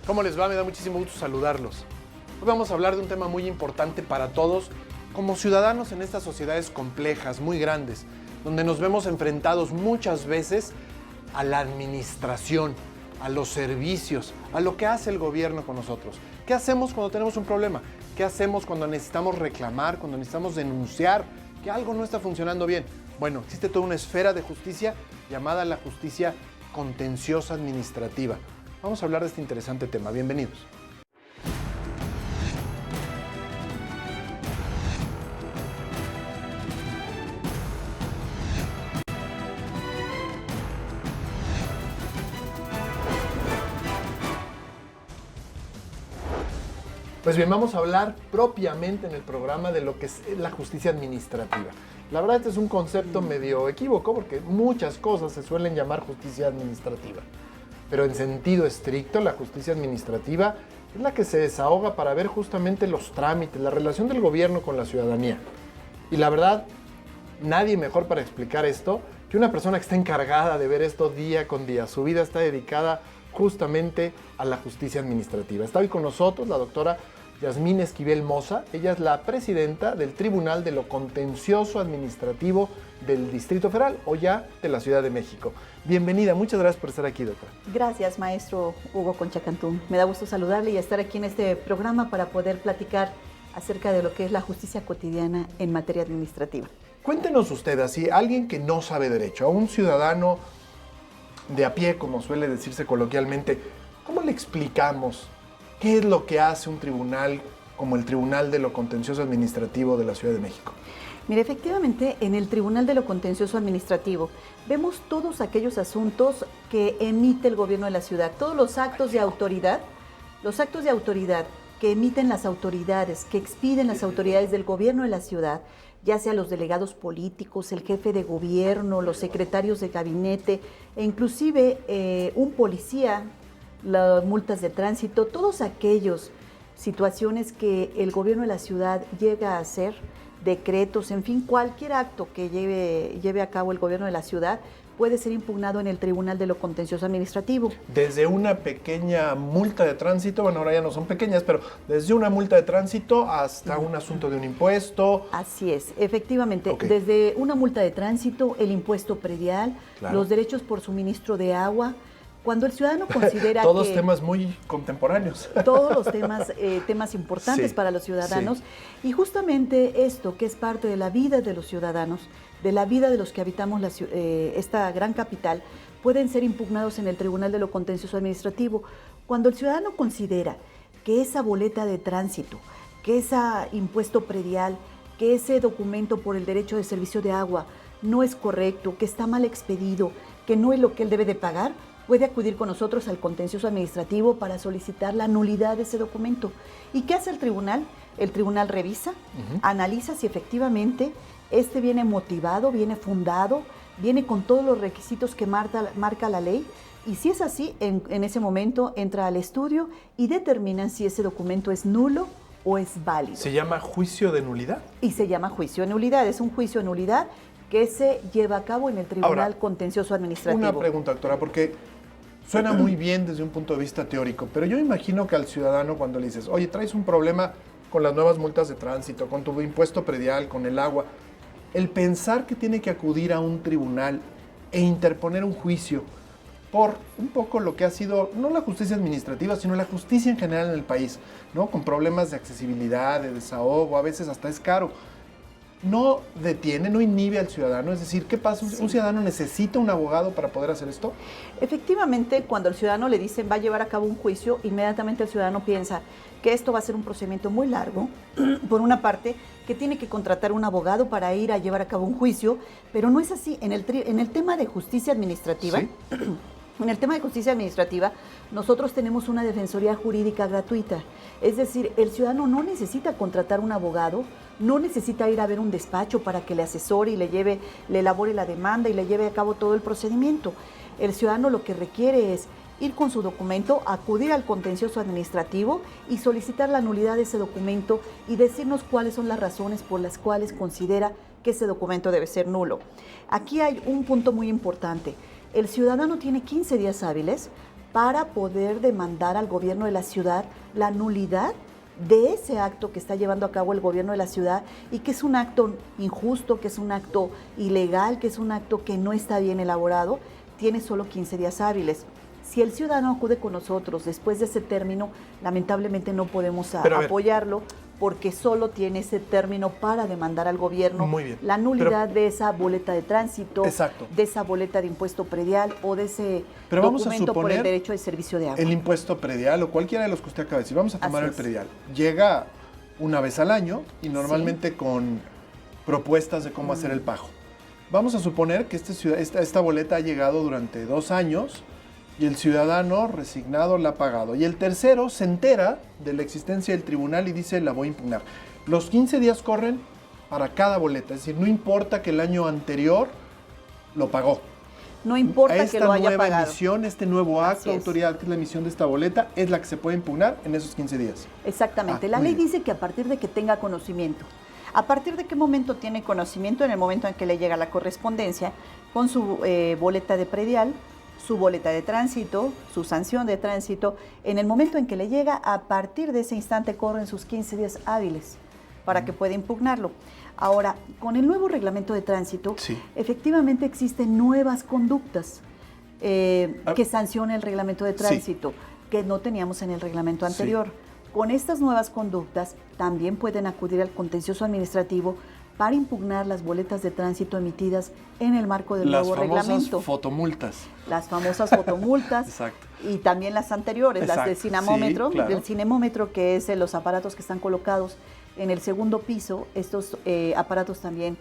¿Cómo les va? Me da muchísimo gusto saludarlos. Hoy vamos a hablar de un tema muy importante para todos como ciudadanos en estas sociedades complejas, muy grandes, donde nos vemos enfrentados muchas veces a la administración, a los servicios, a lo que hace el gobierno con nosotros. ¿Qué hacemos cuando tenemos un problema? ¿Qué hacemos cuando necesitamos reclamar, cuando necesitamos denunciar que algo no está funcionando bien? Bueno, existe toda una esfera de justicia llamada la justicia contenciosa administrativa. Vamos a hablar de este interesante tema. Bienvenidos. Pues bien, vamos a hablar propiamente en el programa de lo que es la justicia administrativa. La verdad, este es un concepto medio equívoco porque muchas cosas se suelen llamar justicia administrativa. Pero en sentido estricto, la justicia administrativa es la que se desahoga para ver justamente los trámites, la relación del gobierno con la ciudadanía. Y la verdad, nadie mejor para explicar esto que una persona que está encargada de ver esto día con día. Su vida está dedicada justamente a la justicia administrativa. Está hoy con nosotros la doctora Yasmín Esquivel Moza. Ella es la presidenta del Tribunal de lo Contencioso Administrativo del Distrito Federal, o ya de la Ciudad de México. Bienvenida, muchas gracias por estar aquí, doctora. Gracias, maestro Hugo Concha Cantú. Me da gusto saludarle y estar aquí en este programa para poder platicar acerca de lo que es la justicia cotidiana en materia administrativa. Cuéntenos usted, así, alguien que no sabe derecho, a un ciudadano de a pie, como suele decirse coloquialmente, ¿cómo le explicamos qué es lo que hace un tribunal como el Tribunal de lo Contencioso Administrativo de la Ciudad de México? Mire, efectivamente, en el Tribunal de lo Contencioso Administrativo vemos todos aquellos asuntos que emite el gobierno de la ciudad, todos los actos de autoridad que emiten las autoridades, que expiden las autoridades del gobierno de la ciudad, ya sea los delegados políticos, el jefe de gobierno, los secretarios de gabinete e inclusive un policía, las multas de tránsito, todos aquellos situaciones que el gobierno de la ciudad llega a hacer, decretos, en fin, cualquier acto que lleve a cabo el gobierno de la ciudad puede ser impugnado en el Tribunal de lo Contencioso Administrativo. Desde una pequeña multa de tránsito, bueno, ahora ya no son pequeñas, pero desde una multa de tránsito hasta un asunto de un impuesto. Así es, efectivamente, Okay. Desde una multa de tránsito, el impuesto predial, Claro. los derechos por suministro de agua. Cuando el ciudadano considera Todos que... temas muy contemporáneos. Todos los temas importantes Sí, para los ciudadanos. Sí. Y justamente esto, que es parte de la vida de los ciudadanos, de la vida de los que habitamos esta gran capital, pueden ser impugnados en el Tribunal de lo Contencioso Administrativo. Cuando el ciudadano considera que esa boleta de tránsito, que ese impuesto predial, que ese documento por el derecho de servicio de agua no es correcto, que está mal expedido, que no es lo que él debe de pagar, puede acudir con nosotros al contencioso administrativo para solicitar la nulidad de ese documento. ¿Y qué hace el tribunal? El tribunal revisa, analiza si efectivamente este viene motivado, viene fundado, viene con todos los requisitos que marca la ley, y si es así, en ese momento entra al estudio y determina si ese documento es nulo o es válido. ¿Se llama juicio de nulidad? Y se llama juicio de nulidad, es un juicio de nulidad que se lleva a cabo en el Tribunal Contencioso Administrativo. Una pregunta, doctora, porque suena muy bien desde un punto de vista teórico, pero yo imagino que al ciudadano cuando le dices, oye, traes un problema con las nuevas multas de tránsito, con tu impuesto predial, con el agua, el pensar que tiene que acudir a un tribunal e interponer un juicio por un poco lo que ha sido, no la justicia administrativa, sino la justicia en general en el país, ¿no? Con problemas de accesibilidad, de desahogo, a veces hasta es caro. ¿No detiene, no inhibe al ciudadano? Es decir, ¿qué pasa? ¿Un ciudadano necesita un abogado para poder hacer esto? Efectivamente, cuando al ciudadano le dicen va a llevar a cabo un juicio, inmediatamente el ciudadano piensa que esto va a ser un procedimiento muy largo, por una parte, que tiene que contratar un abogado para ir a llevar a cabo un juicio, pero no es así. En el tema de justicia administrativa, ¿Sí? En el tema de justicia administrativa, nosotros tenemos una defensoría jurídica gratuita. Es decir, el ciudadano no necesita contratar un abogado, no necesita ir a ver un despacho para que le asesore y le elabore la demanda y le lleve a cabo todo el procedimiento. El ciudadano lo que requiere es ir con su documento, acudir al contencioso administrativo y solicitar la nulidad de ese documento y decirnos cuáles son las razones por las cuales considera que ese documento debe ser nulo. Aquí hay un punto muy importante. El ciudadano tiene 15 días hábiles para poder demandar al gobierno de la ciudad la nulidad de ese acto que está llevando a cabo el gobierno de la ciudad y que es un acto injusto, que es un acto ilegal, que es un acto que no está bien elaborado. Tiene solo 15 días hábiles. Si el ciudadano acude con nosotros después de ese término, lamentablemente no podemos apoyarlo porque solo tiene ese término para demandar al gobierno la nulidad de esa boleta de tránsito, de esa boleta de impuesto predial o de ese documento por el derecho de servicio de agua. El impuesto predial o cualquiera de los que usted acaba de decir, vamos a tomar el predial. Llega una vez al año y normalmente con propuestas de cómo hacer el pago. Vamos a suponer que esta boleta ha llegado durante 2 años y el ciudadano resignado la ha pagado. Y el tercero se entera de la existencia del tribunal y dice, la voy a impugnar. Los 15 días corren para cada boleta, es decir, no importa que el año anterior lo pagó. No importa que lo haya pagado. Esta nueva emisión, este nuevo acto de autoridad, que es la emisión de esta boleta, es la que se puede impugnar en esos 15 días. Exactamente. La ley dice que a partir de que tenga conocimiento. ¿A partir de qué momento tiene conocimiento? En el momento en que le llega la correspondencia con su boleta de predial, su boleta de tránsito, su sanción de tránsito. En el momento en que le llega, a partir de ese instante corren sus 15 días hábiles para que pueda impugnarlo. Ahora, con el nuevo reglamento de tránsito, efectivamente existen nuevas conductas que sanciona el reglamento de tránsito, que no teníamos en el reglamento anterior. Con estas nuevas conductas también pueden acudir al contencioso administrativo para impugnar las boletas de tránsito emitidas en el marco del nuevo reglamento. Las famosas fotomultas. Las famosas fotomultas. Exacto. Y también las anteriores, las del cinemómetro, del cinemómetro, que es los aparatos que están colocados en el segundo piso. Estos aparatos también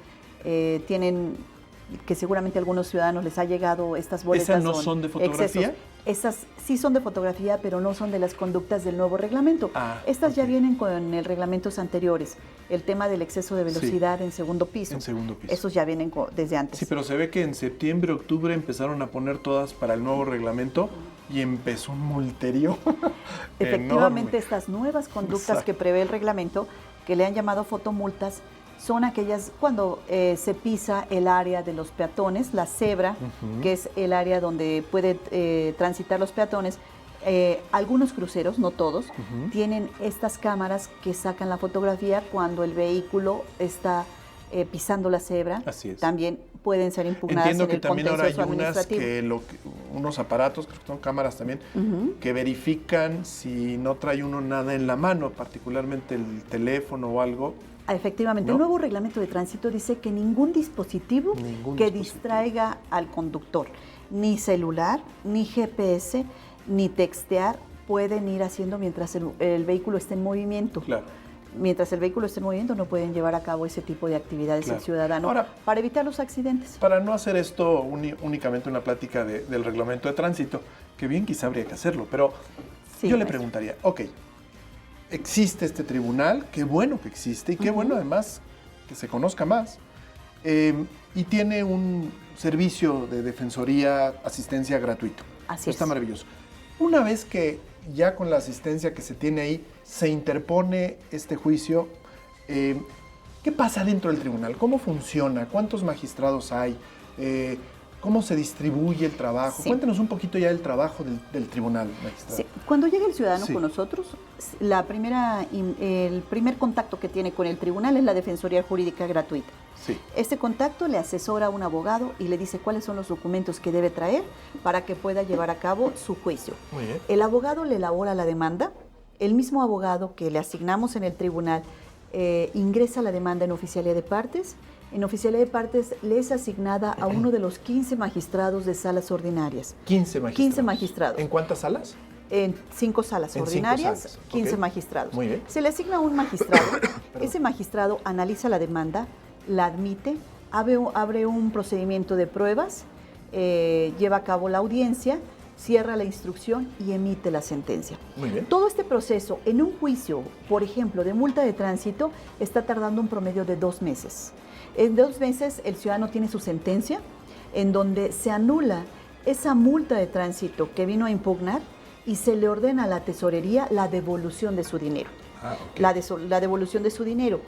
tienen, que seguramente a algunos ciudadanos les ha llegado estas boletas. ¿Esas no son de fotografía? Esas sí son de fotografía, pero no son de las conductas del nuevo reglamento. Estas ya vienen con reglamentos anteriores. El tema del exceso de velocidad en segundo piso. En segundo piso. Esos ya vienen desde antes. Sí, pero se ve que en septiembre, octubre empezaron a poner todas para el nuevo reglamento y empezó un multerío. Efectivamente, estas nuevas conductas que prevé el reglamento, que le han llamado fotomultas, son aquellas cuando se pisa el área de los peatones, la cebra, que es el área donde puede transitar los peatones. Algunos cruceros, no todos, tienen estas cámaras que sacan la fotografía cuando el vehículo está pisando la cebra. Así es. También pueden ser impugnadas en el contencioso administrativo. Entiendo que también ahora hay unos aparatos, creo que son cámaras también, que verifican si no trae uno nada en la mano, particularmente el teléfono o algo. Efectivamente, el nuevo reglamento de tránsito dice que ningún dispositivo distraiga al conductor, ni celular, ni GPS, ni textear, pueden ir haciendo mientras el vehículo esté en movimiento. Claro. Mientras el vehículo esté en movimiento no pueden llevar a cabo ese tipo de actividades el ciudadano. Ahora, para evitar los accidentes. Para no hacer esto únicamente una plática del reglamento de tránsito, que bien quizá habría que hacerlo, pero yo le preguntaría, existe este tribunal, qué bueno que existe y qué bueno además que se conozca más. Y tiene un servicio de defensoría, asistencia gratuito. Así es. Está maravilloso. Una vez que ya con la asistencia que se tiene ahí se interpone este juicio, ¿qué pasa dentro del tribunal? ¿Cómo funciona? ¿Cuántos magistrados hay? ¿Cómo se distribuye el trabajo? Cuéntenos un poquito ya del trabajo del tribunal, magistrado. Sí. Cuando llega el ciudadano con nosotros, el primer contacto que tiene con el tribunal es la defensoría jurídica gratuita. Sí. Este contacto le asesora a un abogado y le dice cuáles son los documentos que debe traer para que pueda llevar a cabo su juicio. Muy bien. El abogado le elabora la demanda. El mismo abogado que le asignamos en el tribunal ingresa la demanda en oficialía de partes. En oficialía de partes le es asignada a uno de los 15 magistrados de salas ordinarias. 15 magistrados. 15 magistrados. ¿En cuántas salas? En 5 salas ordinarias, 5 salas. 15 magistrados. Muy bien. Se le asigna a un magistrado. Ese magistrado analiza la demanda, la admite, abre un procedimiento de pruebas, lleva a cabo la audiencia, cierra la instrucción y emite la sentencia. Muy bien. Todo este proceso en un juicio, por ejemplo, de multa de tránsito, está tardando un promedio de 2 meses. En 2 meses el ciudadano tiene su sentencia en donde se anula esa multa de tránsito que vino a impugnar y se le ordena a la tesorería la devolución de su dinero. La devolución de su dinero.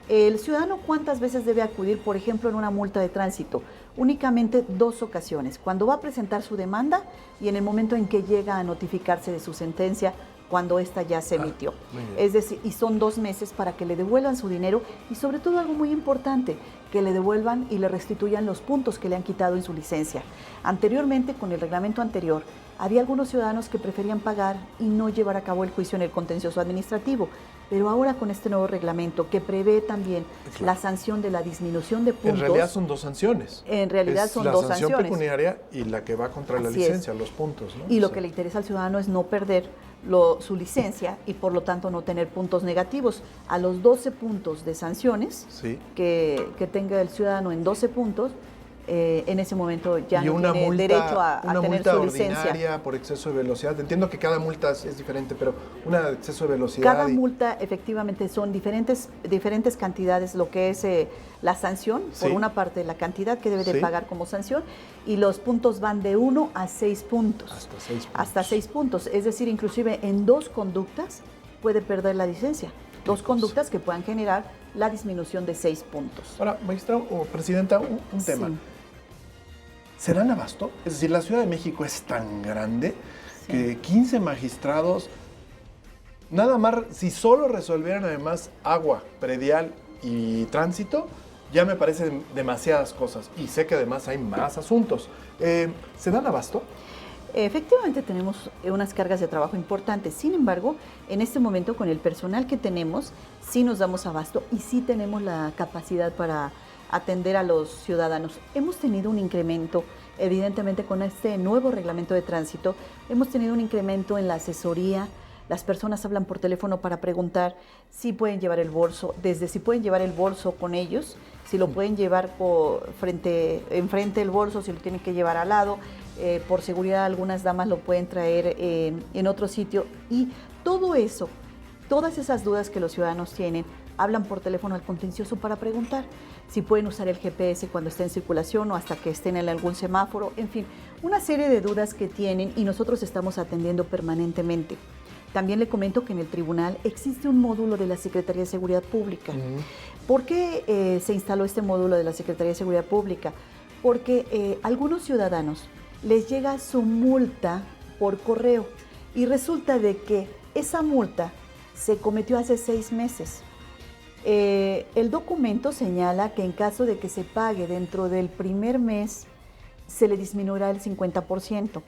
¿El ciudadano cuántas veces debe acudir, por ejemplo, en una multa de tránsito? Únicamente 2 ocasiones, cuando va a presentar su demanda y en el momento en que llega a notificarse de su sentencia, cuando ésta ya se emitió. Es decir, y son 2 meses para que le devuelvan su dinero y sobre todo algo muy importante, que le devuelvan y le restituyan los puntos que le han quitado en su licencia. Anteriormente, con el reglamento anterior, había algunos ciudadanos que preferían pagar y no llevar a cabo el juicio en el contencioso administrativo, pero ahora con este nuevo reglamento que prevé también la sanción de la disminución de puntos. En realidad son 2 sanciones. En realidad son 2 sanciones. La sanción pecuniaria y la que va contra la licencia, los puntos, ¿no? Y lo que le interesa al ciudadano es no perder su licencia y por lo tanto no tener puntos negativos. A los 12 puntos de sanciones que tenga el ciudadano en 12 puntos, en ese momento ya no tiene derecho a tener su licencia. Una multa ordinaria por exceso de velocidad. Entiendo que cada multa es diferente, pero una de exceso de velocidad. Cada multa efectivamente son diferentes cantidades, lo que es la sanción, por una parte la cantidad que debe de pagar como sanción, y los puntos van de 1 a 6 puntos. Hasta 6 puntos. Hasta 6 puntos. Es decir, inclusive en 2 conductas puede perder la licencia. 2 conductas que puedan generar la disminución de 6 puntos. Ahora, maestra o presidenta, un tema. ¿Se dan abasto? Es decir, la Ciudad de México es tan grande que 15 magistrados, nada más, si solo resolvieran además agua, predial y tránsito, ya me parecen demasiadas cosas. Y sé que además hay más asuntos. ¿Se dan abasto? Efectivamente tenemos unas cargas de trabajo importantes, sin embargo, en este momento con el personal que tenemos, sí nos damos abasto y sí tenemos la capacidad para atender a los ciudadanos. Hemos tenido un incremento, evidentemente con este nuevo reglamento de tránsito, hemos tenido un incremento en la asesoría. Las personas hablan por teléfono para preguntar si pueden llevar el bolso, desde si pueden llevar el bolso con ellos, si lo pueden llevar enfrente del bolso, si lo tienen que llevar al lado. Por seguridad, algunas damas lo pueden traer en otro sitio. Y todo eso, todas esas dudas que los ciudadanos tienen, hablan por teléfono al contencioso para preguntar si pueden usar el GPS cuando esté en circulación o hasta que estén en algún semáforo. En fin, una serie de dudas que tienen y nosotros estamos atendiendo permanentemente. También le comento que en el tribunal existe un módulo de la Secretaría de Seguridad Pública. ¿Por qué se instaló este módulo de la Secretaría de Seguridad Pública? Porque algunos ciudadanos les llega su multa por correo y resulta de que esa multa se cometió hace 6 meses. El documento señala que en caso de que se pague dentro del primer mes, se le disminuirá el 50%.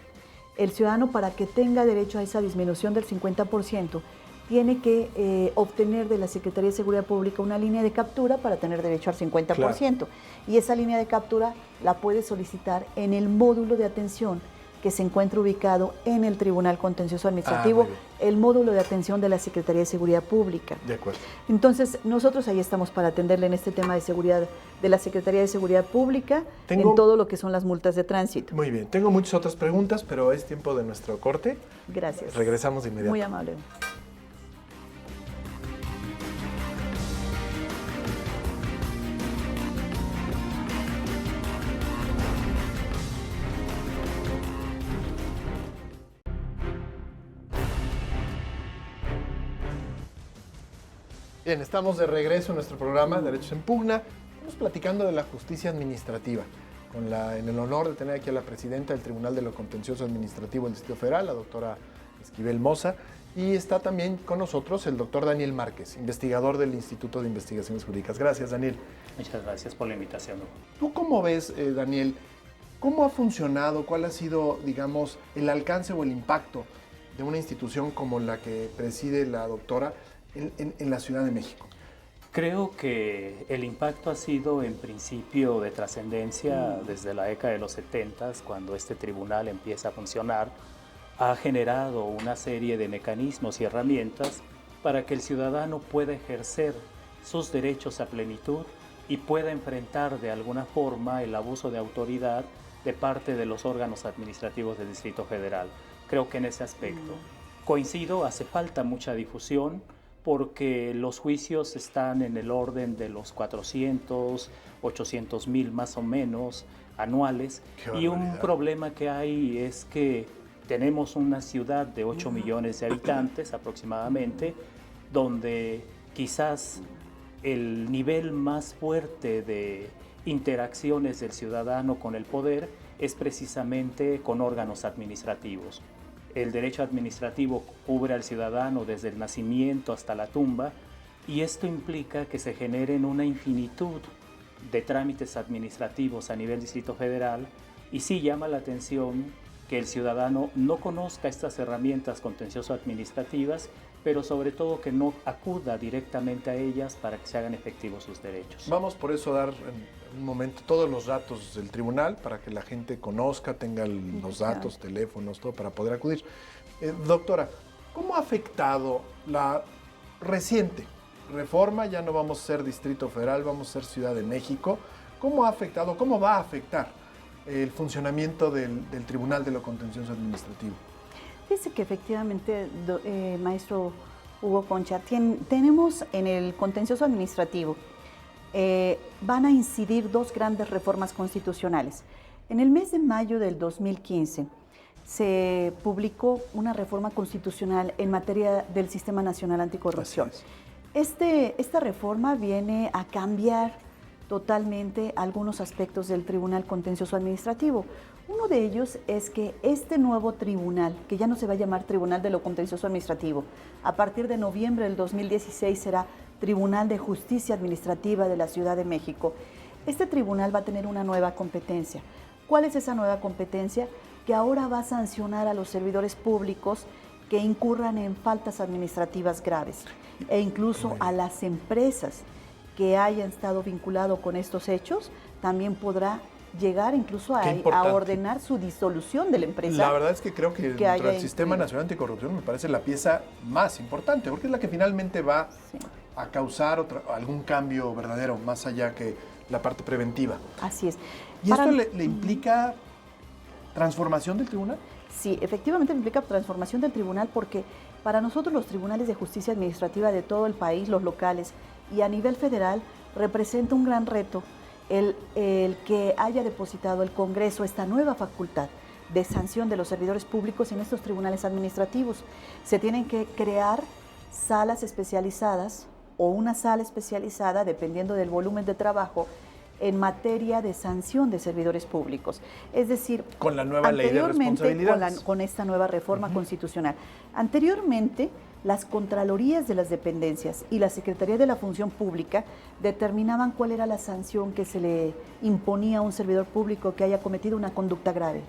El ciudadano, para que tenga derecho a esa disminución del 50%, tiene que obtener de la Secretaría de Seguridad Pública una línea de captura para tener derecho al 50%. Claro. Y esa línea de captura la puede solicitar en el módulo de atención que se encuentra ubicado en el Tribunal Contencioso Administrativo, el módulo de atención de la Secretaría de Seguridad Pública. De acuerdo. Entonces, nosotros ahí estamos para atenderle en este tema de seguridad de la Secretaría de Seguridad Pública, en todo lo que son las multas de tránsito. Muy bien, tengo muchas otras preguntas, pero es tiempo de nuestro corte. Gracias. Regresamos de inmediato. Muy amable. Bien, estamos de regreso en nuestro programa Derechos en Pugna. Estamos platicando de la justicia administrativa, en el honor de tener aquí a la presidenta del Tribunal de lo Contencioso Administrativo del Distrito Federal, la doctora Esquivel Moza, y está también con nosotros el doctor Daniel Márquez, investigador del Instituto de Investigaciones Jurídicas. Gracias, Daniel. Muchas gracias por la invitación. ¿Tú cómo ves, Daniel, cómo ha funcionado, cuál ha sido, digamos, el alcance o el impacto de una institución como la que preside la doctora en la Ciudad de México? Creo que el impacto ha sido en principio de trascendencia desde la década de los 70, cuando este tribunal empieza a funcionar. Ha generado una serie de mecanismos y herramientas para que el ciudadano pueda ejercer sus derechos a plenitud y pueda enfrentar de alguna forma el abuso de autoridad de parte de los órganos administrativos del Distrito Federal. Creo que en ese aspecto coincido, hace falta mucha difusión, porque los juicios están en el orden de los 400, 800 mil más o menos anuales. Y un problema que hay es que tenemos una ciudad de 8 millones de habitantes aproximadamente, donde quizás el nivel más fuerte de interacciones del ciudadano con el poder es precisamente con órganos administrativos. El derecho administrativo cubre al ciudadano desde el nacimiento hasta la tumba, y esto implica que se generen una infinitud de trámites administrativos a nivel Distrito Federal, y sí llama la atención que el ciudadano no conozca estas herramientas contencioso-administrativas, pero sobre todo que no acuda directamente a ellas para que se hagan efectivos sus derechos. Vamos por eso a dar en un momento todos los datos del tribunal para que la gente conozca, tenga los datos, teléfonos, todo para poder acudir. Doctora, ¿cómo ha afectado la reciente reforma? Ya no vamos a ser Distrito Federal, vamos a ser Ciudad de México. ¿Cómo ha afectado, cómo va a afectar el funcionamiento del Tribunal de lo Contencioso Administrativo? Dice que efectivamente, maestro Hugo Concha, tenemos en el contencioso administrativo, van a incidir dos grandes reformas constitucionales. En el mes de mayo del 2015 se publicó una reforma constitucional en materia del Sistema Nacional Anticorrupción. Esta reforma viene a cambiar totalmente algunos aspectos del Tribunal Contencioso Administrativo. Uno de ellos es que este nuevo tribunal, que ya no se va a llamar Tribunal de lo Contencioso Administrativo, a partir de noviembre del 2016 será Tribunal de Justicia Administrativa de la Ciudad de México. Este tribunal va a tener una nueva competencia. ¿Cuál es esa nueva competencia? Que ahora va a sancionar a los servidores públicos que incurran en faltas administrativas graves, e incluso a las empresas que hayan estado vinculados con estos hechos, también podrá llegar incluso a ordenar su disolución de la empresa. La verdad es que creo que dentro del Sistema Nacional Anticorrupción me parece la pieza más importante, porque es la que finalmente va a causar algún cambio verdadero, más allá que la parte preventiva. Así es. ¿Y esto le implica transformación del tribunal? Sí, efectivamente implica transformación del tribunal, porque para nosotros los tribunales de justicia administrativa de todo el país, los locales y a nivel federal, representa un gran reto el que haya depositado el Congreso esta nueva facultad de sanción de los servidores públicos en estos tribunales administrativos. Se tienen que crear salas especializadas o una sala especializada, dependiendo del volumen de trabajo, en materia de sanción de servidores públicos. Es decir, con la nueva ley de responsabilidades. Con esta nueva reforma constitucional. Anteriormente, las Contralorías de las Dependencias y la Secretaría de la Función Pública determinaban cuál era la sanción que se le imponía a un servidor público que haya cometido una conducta grave.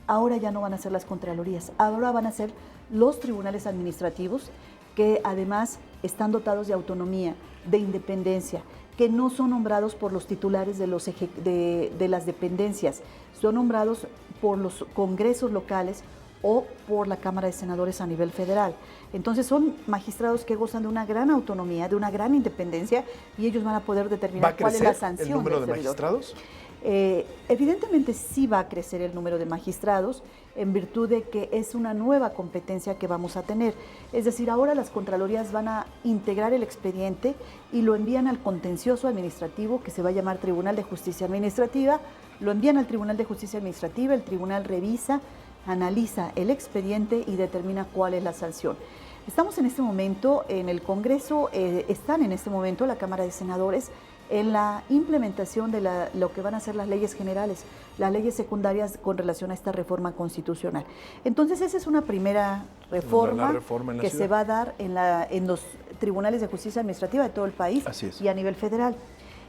Ahora ya no van a ser las Contralorías, ahora van a ser los tribunales administrativos, que además están dotados de autonomía, de independencia, que no son nombrados por los titulares de las dependencias, son nombrados por los congresos locales o por la Cámara de Senadores a nivel federal. Entonces son magistrados que gozan de una gran autonomía, de una gran independencia, y ellos van a poder determinar cuál es la sanción. ¿El número de magistrados? Evidentemente sí va a crecer el número de magistrados, en virtud de que es una nueva competencia que vamos a tener. Es decir, ahora las Contralorías van a integrar el expediente y lo envían al contencioso administrativo, que se va a llamar Tribunal de Justicia Administrativa, lo envían al Tribunal de Justicia Administrativa, el tribunal revisa, analiza el expediente y determina cuál es la sanción. Estamos en este momento en el Congreso, están en este momento la Cámara de Senadores en la implementación de lo que van a ser las leyes generales, las leyes secundarias con relación a esta reforma constitucional. Entonces esa es una primera reforma que se va a dar en los tribunales de justicia administrativa de todo el país y a nivel federal.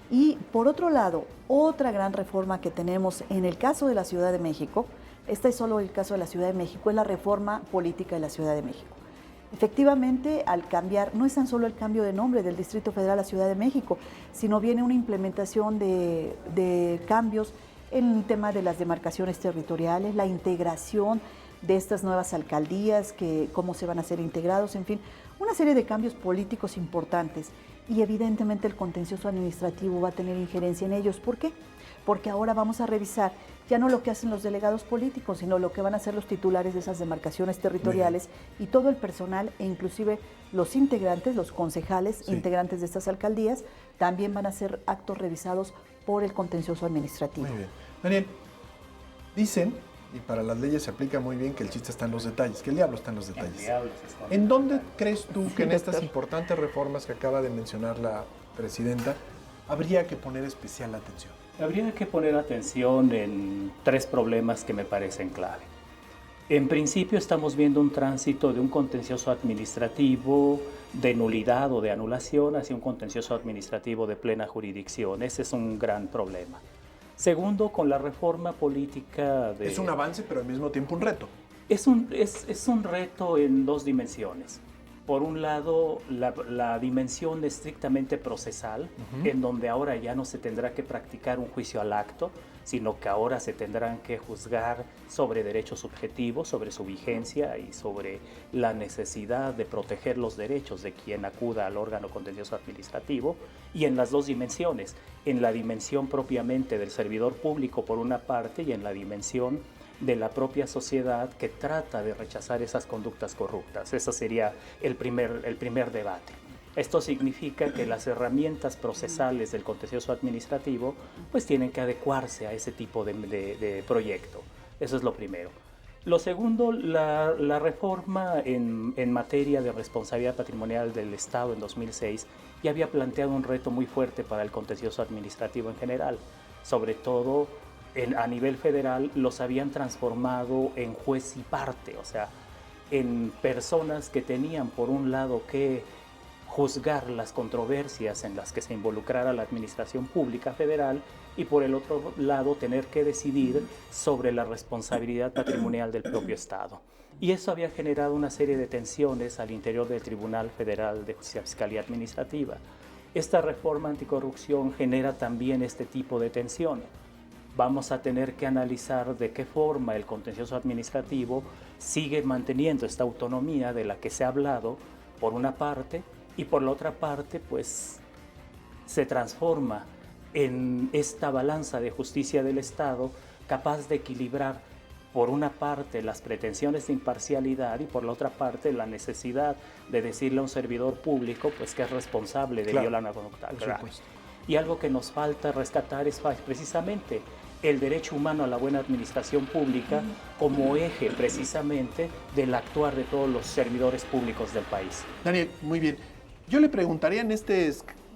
Y por otro lado, otra gran reforma que tenemos en el caso de la Ciudad de México, este es solo el caso de la Ciudad de México, es la reforma política de la Ciudad de México. Efectivamente, al cambiar, no es tan solo el cambio de nombre del Distrito Federal a Ciudad de México, sino viene una implementación de cambios en el tema de las demarcaciones territoriales, la integración de estas nuevas alcaldías, cómo se van a ser integrados, en fin, una serie de cambios políticos importantes. Y evidentemente el contencioso administrativo va a tener injerencia en ellos. ¿Por qué? Porque ahora vamos a revisar ya no lo que hacen los delegados políticos, sino lo que van a hacer los titulares de esas demarcaciones territoriales y todo el personal, e inclusive los integrantes, los concejales integrantes de estas alcaldías, también van a ser actos revisados por el contencioso administrativo. Muy bien. Daniel, dicen, y para las leyes se aplica muy bien, que el chiste está en los detalles, que el diablo está en los detalles. ¿En dónde crees tú que en estas importantes reformas que acaba de mencionar la Presidenta, habría que poner especial atención? Habría que poner atención en 3 problemas que me parecen clave. En principio estamos viendo un tránsito de un contencioso administrativo de nulidad o de anulación hacia un contencioso administrativo de plena jurisdicción. Ese es un gran problema. Segundo, con la reforma política de... Es un avance, pero al mismo tiempo un reto. Es un reto en 2 dimensiones. Por un lado, la dimensión estrictamente procesal, en donde ahora ya no se tendrá que practicar un juicio al acto, sino que ahora se tendrán que juzgar sobre derechos subjetivos, sobre su vigencia y sobre la necesidad de proteger los derechos de quien acuda al órgano contencioso administrativo, y en las 2 dimensiones, en la dimensión propiamente del servidor público por una parte y en la dimensión de la propia sociedad que trata de rechazar esas conductas corruptas. Ese sería el primer debate. Esto significa que las herramientas procesales del contencioso administrativo pues tienen que adecuarse a ese tipo de proyecto. Eso es lo primero. Lo segundo, la reforma en materia de responsabilidad patrimonial del Estado en 2006 ya había planteado un reto muy fuerte para el contencioso administrativo en general, sobre todo a nivel federal. Los habían transformado en juez y parte, o sea, en personas que tenían por un lado que juzgar las controversias en las que se involucrara la administración pública federal y por el otro lado tener que decidir sobre la responsabilidad patrimonial del propio Estado. Y eso había generado una serie de tensiones al interior del Tribunal Federal de Justicia Fiscal y Administrativa. Esta reforma anticorrupción genera también este tipo de tensión. Vamos a tener que analizar de qué forma el contencioso administrativo sigue manteniendo esta autonomía de la que se ha hablado, por una parte, y por la otra parte, pues, se transforma en esta balanza de justicia del Estado capaz de equilibrar, por una parte, las pretensiones de imparcialidad y por la otra parte, la necesidad de decirle a un servidor público pues, que es responsable de violar una conducta grave. Y algo que nos falta rescatar es precisamente el derecho humano a la buena administración pública como eje precisamente del actuar de todos los servidores públicos del país. Daniel, muy bien. Yo le preguntaría en este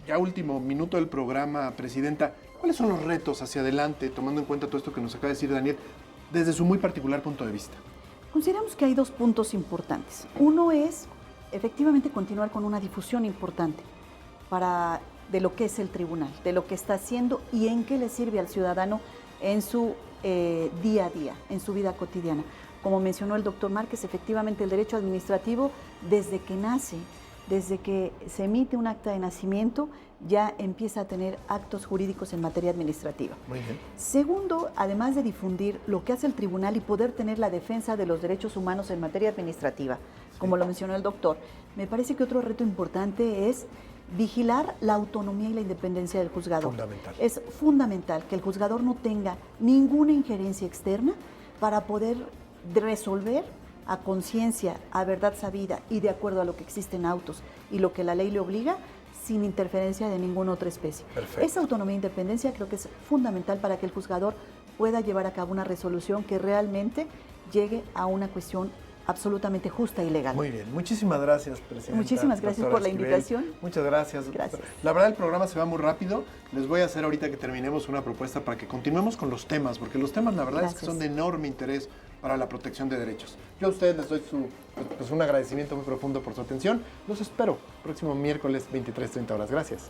ya último minuto del programa, Presidenta, ¿cuáles son los retos hacia adelante, tomando en cuenta todo esto que nos acaba de decir Daniel, desde su muy particular punto de vista? Consideramos que hay 2 puntos importantes. Uno es, efectivamente, continuar con una difusión importante de lo que es el tribunal, de lo que está haciendo y en qué le sirve al ciudadano en su día a día, en su vida cotidiana. Como mencionó el doctor Márquez, efectivamente el derecho administrativo, desde que nace, desde que se emite un acta de nacimiento, ya empieza a tener actos jurídicos en materia administrativa. Muy bien. Segundo, además de difundir lo que hace el tribunal y poder tener la defensa de los derechos humanos en materia administrativa, como lo mencionó el doctor, me parece que otro reto importante es vigilar la autonomía y la independencia del juzgador. Fundamental. Es fundamental que el juzgador no tenga ninguna injerencia externa para poder resolver a conciencia, a verdad sabida y de acuerdo a lo que existen autos y lo que la ley le obliga, sin interferencia de ninguna otra especie. Perfecto. Esa autonomía e independencia creo que es fundamental para que el juzgador pueda llevar a cabo una resolución que realmente llegue a una cuestión absolutamente justa y legal. Muy bien, muchísimas gracias, Presidenta. Muchísimas gracias por la invitación. Muchas gracias. Gracias. La verdad, el programa se va muy rápido. Les voy a hacer ahorita que terminemos una propuesta para que continuemos con los temas, porque los temas, la verdad, es que son de enorme interés para la protección de derechos. Yo a ustedes les doy un agradecimiento muy profundo por su atención. Los espero próximo miércoles 23:30 horas. Gracias.